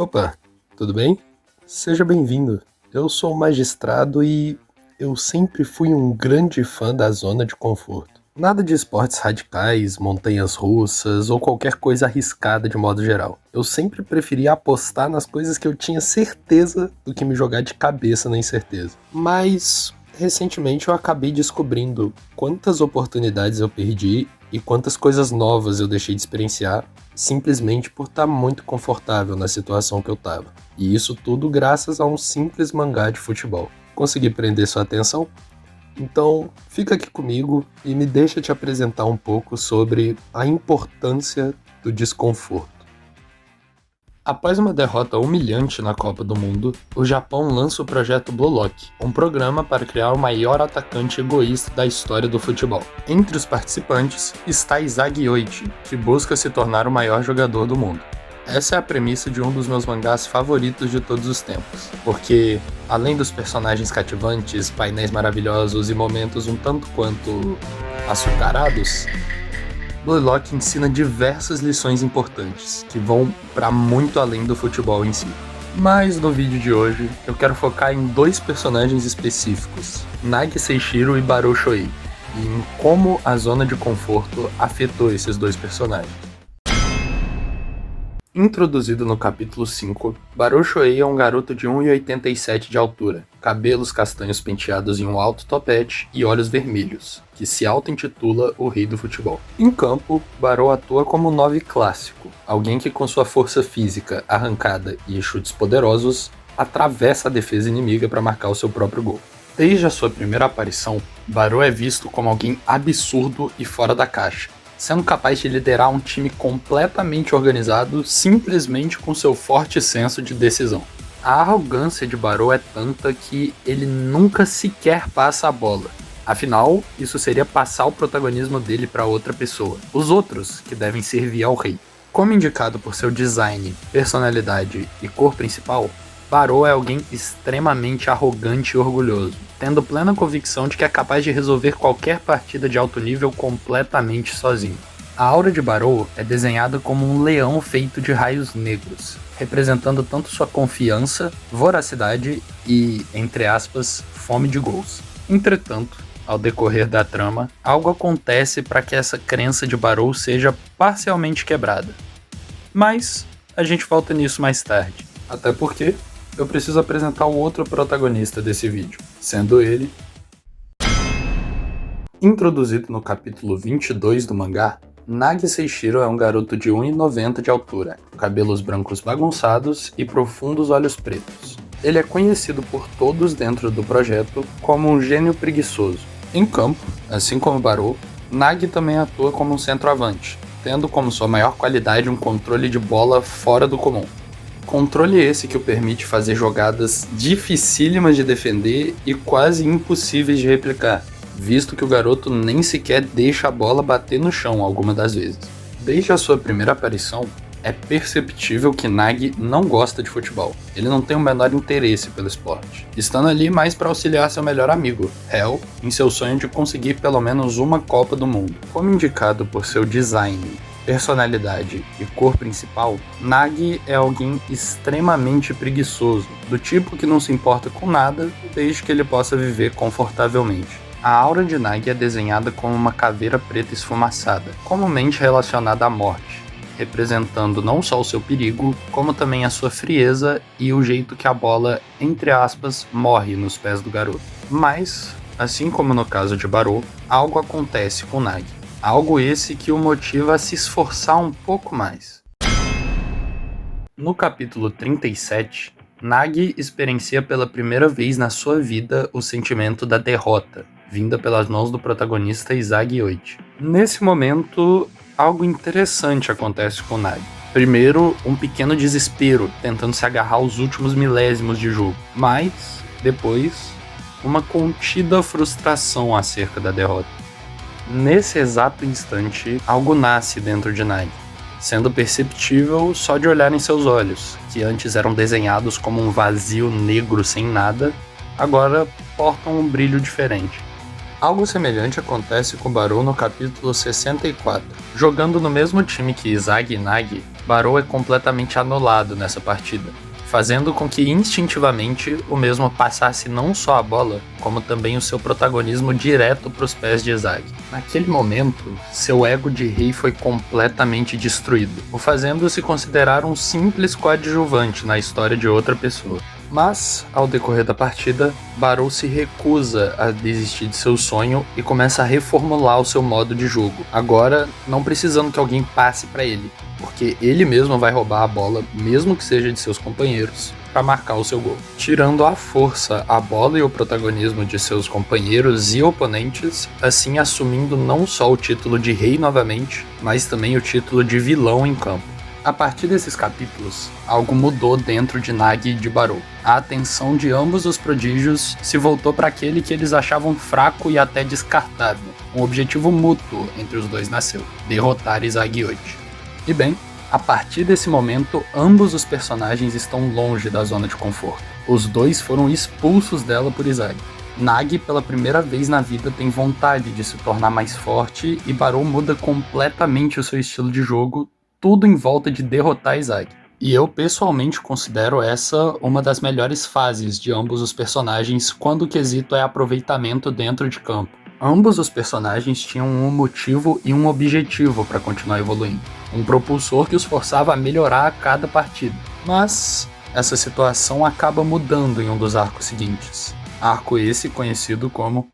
Opa, tudo bem? Seja bem-vindo. Eu sou o Magistrado e eu sempre fui um grande fã da zona de conforto. Nada de esportes radicais, montanhas russas ou qualquer coisa arriscada de modo geral. Eu sempre preferia apostar nas coisas que eu tinha certeza do que me jogar de cabeça na incerteza. Mas recentemente eu acabei descobrindo quantas oportunidades eu perdi e quantas coisas novas eu deixei de experienciar simplesmente por estar muito confortável na situação que eu estava. E isso tudo graças a um simples mangá de futebol. Consegui prender sua atenção? Então, fica aqui comigo e me deixa te apresentar um pouco sobre a importância do desconforto. Após uma derrota humilhante na Copa do Mundo, o Japão lança o projeto Blue Lock, um programa para criar o maior atacante egoísta da história do futebol. Entre os participantes está Isagi Yoichi, que busca se tornar o maior jogador do mundo. Essa é a premissa de um dos meus mangás favoritos de todos os tempos, porque, além dos personagens cativantes, painéis maravilhosos e momentos um tanto quanto açucarados, Blue Lock ensina diversas lições importantes, que vão para muito além do futebol em si. Mas no vídeo de hoje, eu quero focar em dois personagens específicos, Nagi Seishiro e Barou Shoei, e em como a zona de conforto afetou esses dois personagens. Introduzido no capítulo 5, Barou Shoei é um garoto de 1,87 de altura, cabelos castanhos penteados em um alto topete e olhos vermelhos, que se auto-intitula o rei do futebol. Em campo, Barou atua como um 9 clássico, alguém que com sua força física, arrancada e chutes poderosos, atravessa a defesa inimiga para marcar o seu próprio gol. Desde a sua primeira aparição, Barou é visto como alguém absurdo e fora da caixa, sendo capaz de liderar um time completamente organizado simplesmente com seu forte senso de decisão. A arrogância de Barou é tanta que ele nunca sequer passa a bola. Afinal, isso seria passar o protagonismo dele para outra pessoa, os outros que devem servir ao rei. Como indicado por seu design, personalidade e cor principal, Barou é alguém extremamente arrogante e orgulhoso, tendo plena convicção de que é capaz de resolver qualquer partida de alto nível completamente sozinho. A aura de Barou é desenhada como um leão feito de raios negros, representando tanto sua confiança, voracidade e, entre aspas, fome de gols. Entretanto, ao decorrer da trama, algo acontece para que essa crença de Barou seja parcialmente quebrada. Mas a gente volta nisso mais tarde, até porque eu preciso apresentar o outro protagonista desse vídeo, sendo ele introduzido no capítulo 22 do mangá. Nagi Seishiro é um garoto de 1,90 de altura, cabelos brancos bagunçados e profundos olhos pretos. Ele é conhecido por todos dentro do projeto como um gênio preguiçoso. Em campo, assim como Barou, Nagi também atua como um centroavante, tendo como sua maior qualidade um controle de bola fora do comum. Controle esse que o permite fazer jogadas dificílimas de defender e quase impossíveis de replicar, visto que o garoto nem sequer deixa a bola bater no chão algumas das vezes. Desde a sua primeira aparição, é perceptível que Nagi não gosta de futebol. Ele não tem o menor interesse pelo esporte, estando ali mais para auxiliar seu melhor amigo, Hell, em seu sonho de conseguir pelo menos uma Copa do Mundo. Como indicado por seu design, personalidade e cor principal, Nagi é alguém extremamente preguiçoso, do tipo que não se importa com nada desde que ele possa viver confortavelmente. A aura de Nagi é desenhada como uma caveira preta esfumaçada, comumente relacionada à morte, representando não só o seu perigo, como também a sua frieza e o jeito que a bola, entre aspas, morre nos pés do garoto. Mas, assim como no caso de Barou, algo acontece com Nagi. Algo esse que o motiva a se esforçar um pouco mais. No capítulo 37, Nagi experiencia pela primeira vez na sua vida o sentimento da derrota, vinda pelas mãos do protagonista Isagi Yoichi. Nesse momento, algo interessante acontece com Nagi. Primeiro, um pequeno desespero, tentando se agarrar aos últimos milésimos de jogo, mas, depois, uma contida frustração acerca da derrota. Nesse exato instante, algo nasce dentro de Nagi, sendo perceptível só de olhar em seus olhos, que antes eram desenhados como um vazio negro sem nada, agora portam um brilho diferente. Algo semelhante acontece com Barou no capítulo 64. Jogando no mesmo time que Izagi e Nagi, Barou é completamente anulado nessa partida, fazendo com que instintivamente o mesmo passasse não só a bola, como também o seu protagonismo direto para os pés de Izagi. Naquele momento, seu ego de rei foi completamente destruído, o fazendo se considerar um simples coadjuvante na história de outra pessoa. Mas, ao decorrer da partida, Barou se recusa a desistir de seu sonho e começa a reformular o seu modo de jogo, agora não precisando que alguém passe para ele, porque ele mesmo vai roubar a bola, mesmo que seja de seus companheiros, para marcar o seu gol, tirando à força a bola e o protagonismo de seus companheiros e oponentes, assim assumindo não só o título de rei novamente, mas também o título de vilão em campo. A partir desses capítulos, algo mudou dentro de Nagi e de Barou. A atenção de ambos os prodígios se voltou para aquele que eles achavam fraco e até descartável. Um objetivo mútuo entre os dois nasceu: derrotar Izagi Oti. E bem, a partir desse momento, ambos os personagens estão longe da zona de conforto. Os dois foram expulsos dela por Izagi. Nagi, pela primeira vez na vida, tem vontade de se tornar mais forte e Barou muda completamente o seu estilo de jogo, tudo em volta de derrotar Izagi. E eu pessoalmente considero essa uma das melhores fases de ambos os personagens quando o quesito é aproveitamento dentro de campo. Ambos os personagens tinham um motivo e um objetivo para continuar evoluindo, um propulsor que os forçava a melhorar a cada partida. Mas essa situação acaba mudando em um dos arcos seguintes, arco esse conhecido como...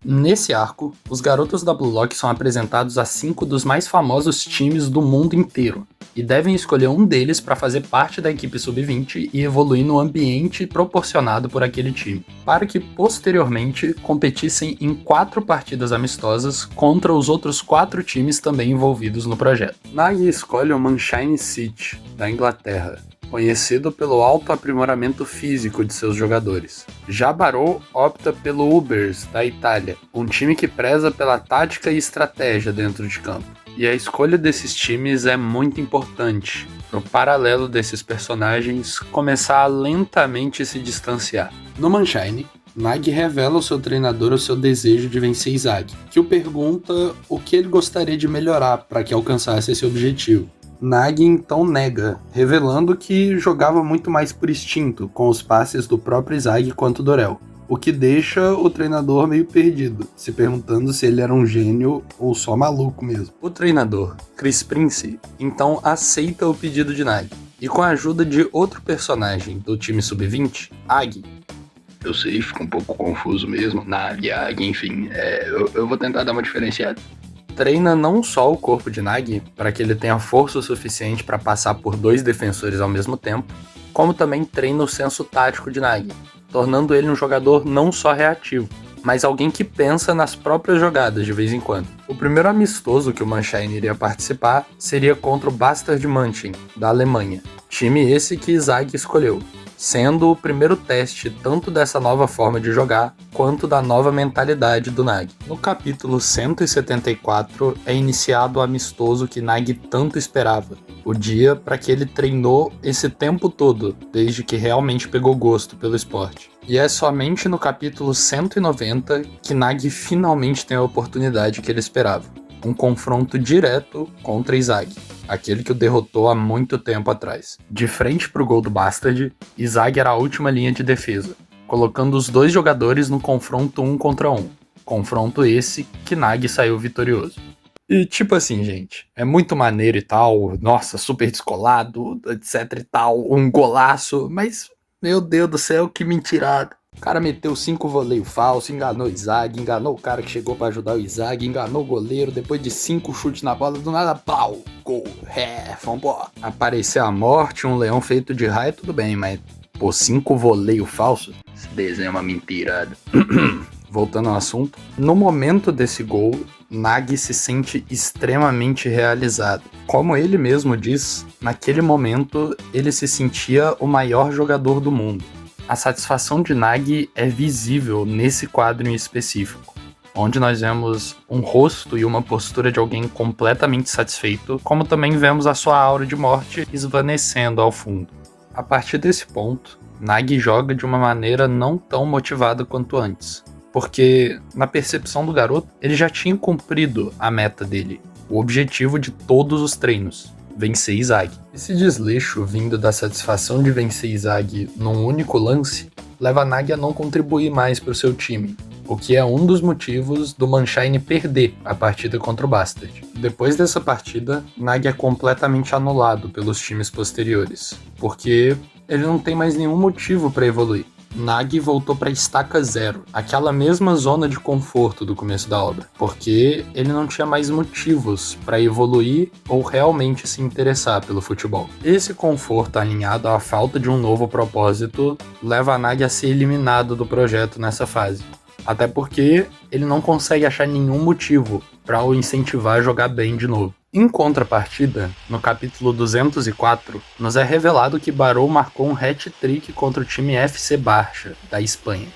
Nesse arco, os garotos da Blue Lock são apresentados a 5 dos mais famosos times do mundo inteiro, e devem escolher um deles para fazer parte da equipe sub-20 e evoluir no ambiente proporcionado por aquele time, para que posteriormente competissem em 4 partidas amistosas contra os outros 4 times também envolvidos no projeto. Nagi escolhe o Manchine City, da Inglaterra, conhecido pelo alto aprimoramento físico de seus jogadores. Já Barou opta pelo Ubers, da Itália, um time que preza pela tática e estratégia dentro de campo. E a escolha desses times é muito importante, para o paralelo desses personagens começar a lentamente se distanciar. No Manchine, Nagi revela ao seu treinador o seu desejo de vencer Izagi, que o pergunta o que ele gostaria de melhorar para que alcançasse esse objetivo. Nagi então nega, revelando que jogava muito mais por instinto, com os passes do próprio Izagi quanto Dorel, o que deixa o treinador meio perdido, se perguntando se ele era um gênio ou só maluco mesmo. O treinador, Chris Prince, então aceita o pedido de Nagi, e com a ajuda de outro personagem do time sub-20, Agi. Eu sei, fica um pouco confuso mesmo, Nagi, Agi, enfim, eu vou tentar dar uma diferenciada. Treina não só o corpo de Nagi, para que ele tenha força o suficiente para passar por 2 defensores ao mesmo tempo, como também treina o senso tático de Nagi, tornando ele um jogador não só reativo, mas alguém que pensa nas próprias jogadas de vez em quando. O primeiro amistoso que o Manchine iria participar seria contra o Bastard München, da Alemanha, time esse que Izagi escolheu, sendo o primeiro teste tanto dessa nova forma de jogar, quanto da nova mentalidade do Nagi. No capítulo 174 é iniciado o amistoso que Nagi tanto esperava, o dia para que ele treinou esse tempo todo, desde que realmente pegou gosto pelo esporte. E é somente no capítulo 190 que Nagi finalmente tem a oportunidade que ele esperava, um confronto direto contra Izagi, aquele que o derrotou há muito tempo atrás. De frente para o gol do Bastard, Izagi era a última linha de defesa, colocando os 2 jogadores no confronto 1 contra 1. Confronto esse que Nagi saiu vitorioso. E tipo assim, gente, é muito maneiro e tal, nossa, super descolado, etc e tal, um golaço, mas, meu Deus do céu, que mentirada. O cara meteu 5 voleio falso, enganou o Izagi, enganou o cara que chegou pra ajudar o Izagi, enganou o goleiro, depois de 5 chutes na bola, do nada, pau, gol, vambora. Apareceu a morte, um leão feito de raio, tudo bem, mas, pô, 5 voleio falso? Esse desenho é uma mentirada. Voltando ao assunto, no momento desse gol, Nagi se sente extremamente realizado. Como ele mesmo diz, naquele momento ele se sentia o maior jogador do mundo. A satisfação de Nagi é visível nesse quadro em específico, onde nós vemos um rosto e uma postura de alguém completamente satisfeito, como também vemos a sua aura de morte esvanecendo ao fundo. A partir desse ponto, Nagi joga de uma maneira não tão motivada quanto antes. porque na percepção do garoto, ele já tinha cumprido a meta dele, o objetivo de todos os treinos, vencer Izagi. Esse desleixo vindo da satisfação de vencer Izagi num único lance leva Nagi a não contribuir mais para o seu time, o que é um dos motivos do Manshine perder a partida contra o Bastard. Depois dessa partida, Nagi é completamente anulado pelos times posteriores, porque ele não tem mais nenhum motivo para evoluir. Nagi voltou para estaca 0, aquela mesma zona de conforto do começo da obra, porque ele não tinha mais motivos para evoluir ou realmente se interessar pelo futebol. Esse conforto alinhado à falta de um novo propósito leva Nagi a ser eliminado do projeto nessa fase. Até porque ele não consegue achar nenhum motivo para o incentivar a jogar bem de novo. Em contrapartida, no capítulo 204, nos é revelado que Barou marcou um hat-trick contra o time FC Barça, da Espanha,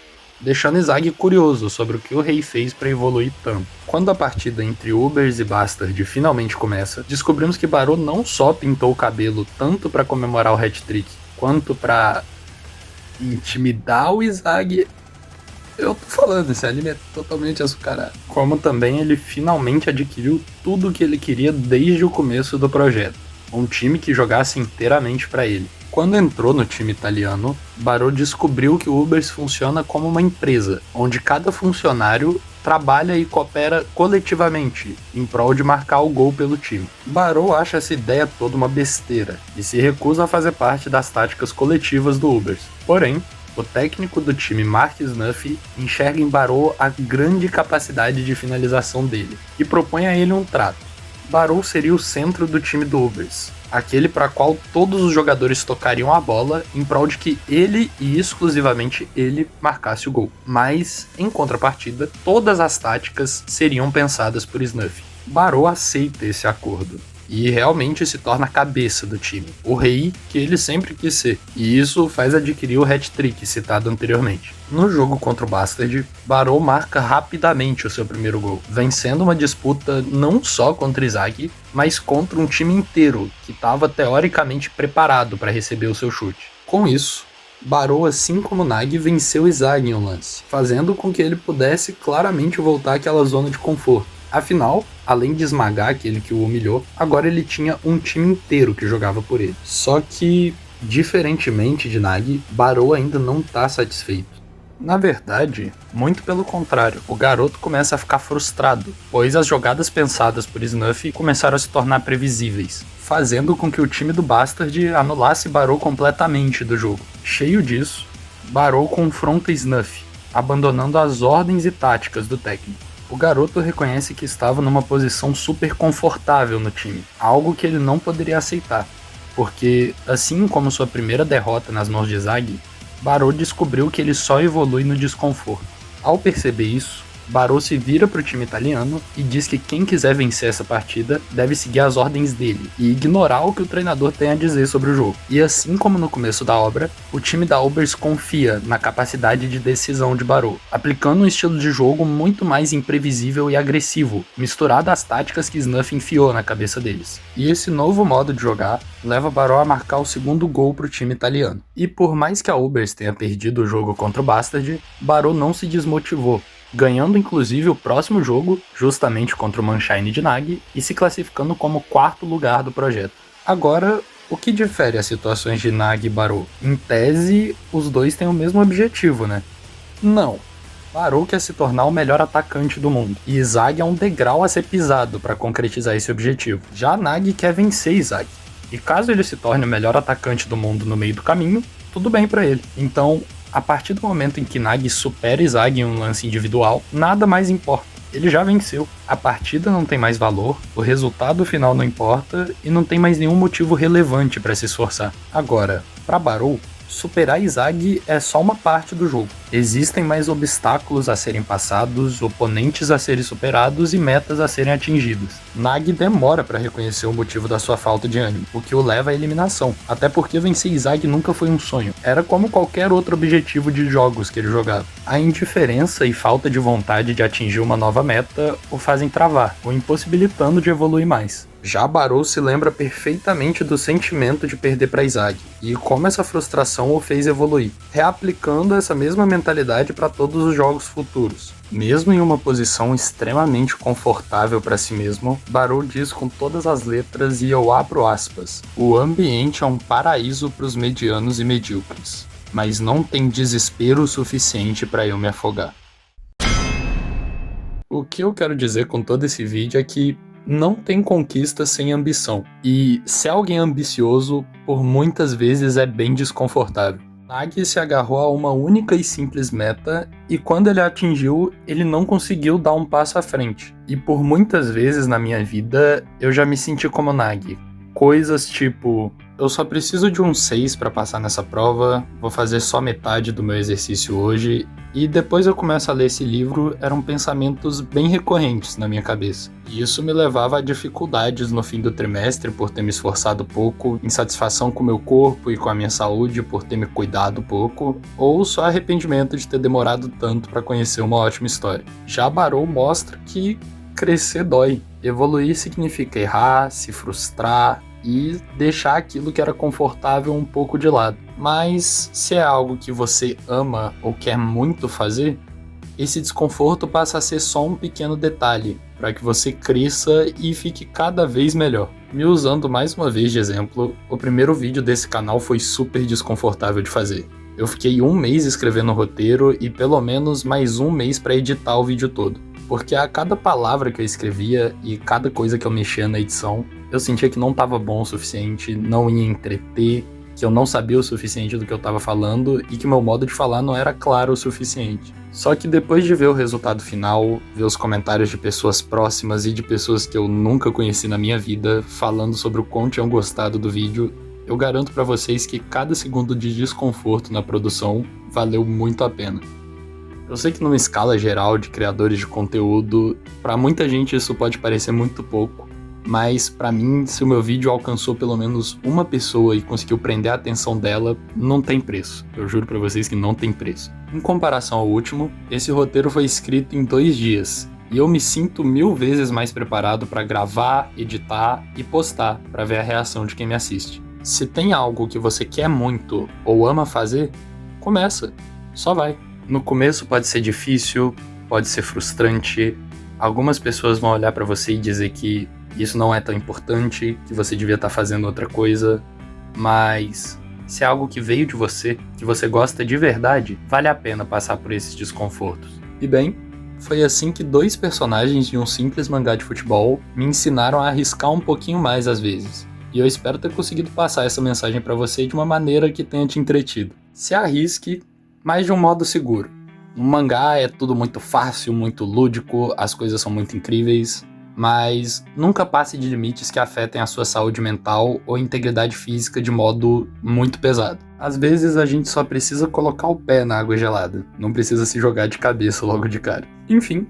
deixando Izagi curioso sobre o que o rei fez para evoluir tanto. Quando a partida entre Ubers e Bastard finalmente começa, descobrimos que Barou não só pintou o cabelo tanto para comemorar o hat-trick, quanto para intimidar o Izagi. Eu tô falando, esse anime é totalmente açucarado. Como também ele finalmente adquiriu tudo o que ele queria desde o começo do projeto. Um time que jogasse inteiramente para ele. Quando entrou no time italiano, Barou descobriu que o Ubers funciona como uma empresa, onde cada funcionário trabalha e coopera coletivamente, em prol de marcar o gol pelo time. Barou acha essa ideia toda uma besteira, e se recusa a fazer parte das táticas coletivas do Ubers. Porém, o técnico do time, Mark Snuffy, enxerga em Barou a grande capacidade de finalização dele e propõe a ele um trato. Barou seria o centro do time do Ubers, aquele para qual todos os jogadores tocariam a bola em prol de que ele e exclusivamente ele marcasse o gol. Mas, em contrapartida, todas as táticas seriam pensadas por Snuffy. Barou aceita esse acordo e realmente se torna a cabeça do time, o rei que ele sempre quis ser, e isso faz adquirir o hat-trick citado anteriormente. No jogo contra o Bastard, Barou marca rapidamente o seu primeiro gol, vencendo uma disputa não só contra Izagi, mas contra um time inteiro que estava teoricamente preparado para receber o seu chute. Com isso, Barou, assim como Nagi, venceu Izagi em um lance, fazendo com que ele pudesse claramente voltar àquela zona de conforto. Afinal, além de esmagar aquele que o humilhou, agora ele tinha um time inteiro que jogava por ele. Só que, diferentemente de Nagi, Barou ainda não está satisfeito. Na verdade, muito pelo contrário, o garoto começa a ficar frustrado, pois as jogadas pensadas por Snuffy começaram a se tornar previsíveis, fazendo com que o time do Bastard anulasse Barou completamente do jogo. Cheio disso, Barou confronta Snuffy, abandonando as ordens e táticas do técnico. O garoto reconhece que estava numa posição super confortável no time, algo que ele não poderia aceitar, porque, assim como sua primeira derrota nas mãos de Izagi, Barou descobriu que ele só evolui no desconforto. Ao perceber isso, Barou se vira para o time italiano e diz que quem quiser vencer essa partida deve seguir as ordens dele e ignorar o que o treinador tem a dizer sobre o jogo. E assim como no começo da obra, o time da Ubers confia na capacidade de decisão de Barou, aplicando um estilo de jogo muito mais imprevisível e agressivo, misturado às táticas que Snuffy enfiou na cabeça deles. E esse novo modo de jogar leva Barou a marcar o segundo gol para o time italiano. E por mais que a Ubers tenha perdido o jogo contra o Bastard, Barou não se desmotivou, ganhando inclusive o próximo jogo, justamente contra o Manshine de Nagi, e se classificando como quarto lugar do projeto. Agora, o que difere as situações de Nagi e Barou? Em tese, os dois têm o mesmo objetivo, né? Não. Barou quer se tornar o melhor atacante do mundo, e Izagi é um degrau a ser pisado para concretizar esse objetivo. Já Nagi quer vencer Izagi, e caso ele se torne o melhor atacante do mundo no meio do caminho, tudo bem para ele. Então, a partir do momento em que Nagi supera Izagi em um lance individual, nada mais importa. Ele já venceu. A partida não tem mais valor, o resultado final não importa e não tem mais nenhum motivo relevante para se esforçar. Agora, para Barou, superar Izagi é só uma parte do jogo. Existem mais obstáculos a serem passados, oponentes a serem superados e metas a serem atingidas. Nagi demora para reconhecer o motivo da sua falta de ânimo, o que o leva à eliminação, até porque vencer Izagi nunca foi um sonho, era como qualquer outro objetivo de jogos que ele jogava. A indiferença e falta de vontade de atingir uma nova meta o fazem travar, o impossibilitando de evoluir mais. Já Barou se lembra perfeitamente do sentimento de perder para Izagi e como essa frustração o fez evoluir, reaplicando essa mesma mentalidade para todos os jogos futuros. Mesmo em uma posição extremamente confortável para si mesmo, Barou diz com todas as letras e eu abro aspas: "O ambiente é um paraíso para os medianos e medíocres, mas não tem desespero suficiente para eu me afogar." O que eu quero dizer com todo esse vídeo é que não tem conquista sem ambição. E ser alguém ambicioso, por muitas vezes, é bem desconfortável. Nagi se agarrou a uma única e simples meta, e quando ele a atingiu, ele não conseguiu dar um passo à frente. E por muitas vezes na minha vida, eu já me senti como Nagi. Coisas tipo: eu só preciso de um 6 para passar nessa prova, vou fazer só metade do meu exercício hoje, e depois eu começo a ler esse livro, eram pensamentos bem recorrentes na minha cabeça. E isso me levava a dificuldades no fim do trimestre por ter me esforçado pouco, insatisfação com o meu corpo e com a minha saúde por ter me cuidado pouco, ou só arrependimento de ter demorado tanto para conhecer uma ótima história. Já Barou mostra que crescer dói. Evoluir significa errar, se frustrar e deixar aquilo que era confortável um pouco de lado. Mas se é algo que você ama ou quer muito fazer, esse desconforto passa a ser só um pequeno detalhe para que você cresça e fique cada vez melhor. Me usando mais uma vez de exemplo, o primeiro vídeo desse canal foi super desconfortável de fazer. Eu fiquei 1 mês escrevendo o roteiro e pelo menos mais 1 mês para editar o vídeo todo. Porque a cada palavra que eu escrevia e cada coisa que eu mexia na edição, eu sentia que não estava bom o suficiente, não ia entreter, que eu não sabia o suficiente do que eu estava falando e que meu modo de falar não era claro o suficiente. Só que depois de ver o resultado final, ver os comentários de pessoas próximas e de pessoas que eu nunca conheci na minha vida falando sobre o quão tinham gostado do vídeo, eu garanto para vocês que cada segundo de desconforto na produção valeu muito a pena. Eu sei que numa escala geral de criadores de conteúdo, para muita gente isso pode parecer muito pouco, mas para mim, se o meu vídeo alcançou pelo menos uma pessoa e conseguiu prender a atenção dela, não tem preço. Eu juro para vocês que não tem preço. Em comparação ao último, esse roteiro foi escrito em 2 dias, e eu me sinto 1000 vezes mais preparado para gravar, editar e postar para ver a reação de quem me assiste. Se tem algo que você quer muito ou ama fazer, começa, só vai. No começo pode ser difícil, pode ser frustrante, algumas pessoas vão olhar pra você e dizer que isso não é tão importante, que você devia estar fazendo outra coisa, mas se é algo que veio de você, que você gosta de verdade, vale a pena passar por esses desconfortos. E bem, foi assim que 2 personagens de um simples mangá de futebol me ensinaram a arriscar um pouquinho mais às vezes. E eu espero ter conseguido passar essa mensagem pra você de uma maneira que tenha te entretido. Se arrisque, mas de um modo seguro. No mangá é tudo muito fácil, muito lúdico, as coisas são muito incríveis, mas nunca passe de limites que afetem a sua saúde mental ou integridade física de modo muito pesado. Às vezes a gente só precisa colocar o pé na água gelada, não precisa se jogar de cabeça logo de cara. Enfim,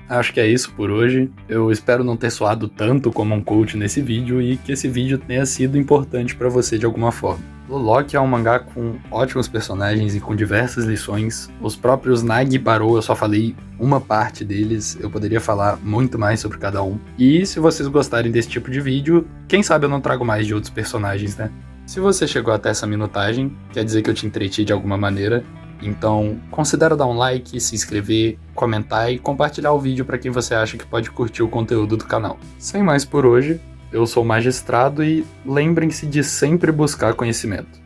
acho que é isso por hoje. Eu espero não ter soado tanto como um coach nesse vídeo e que esse vídeo tenha sido importante para você de alguma forma. Lolock é um mangá com ótimos personagens e com diversas lições. Os próprios Nagi e Barou eu só falei uma parte deles, eu poderia falar muito mais sobre cada um. E se vocês gostarem desse tipo de vídeo, quem sabe eu não trago mais de outros personagens, né? Se você chegou até essa minutagem, quer dizer que eu te entreti de alguma maneira. Então, considera dar um like, se inscrever, comentar e compartilhar o vídeo para quem você acha que pode curtir o conteúdo do canal. Sem mais por hoje, eu sou o Magistrado e lembrem-se de sempre buscar conhecimento.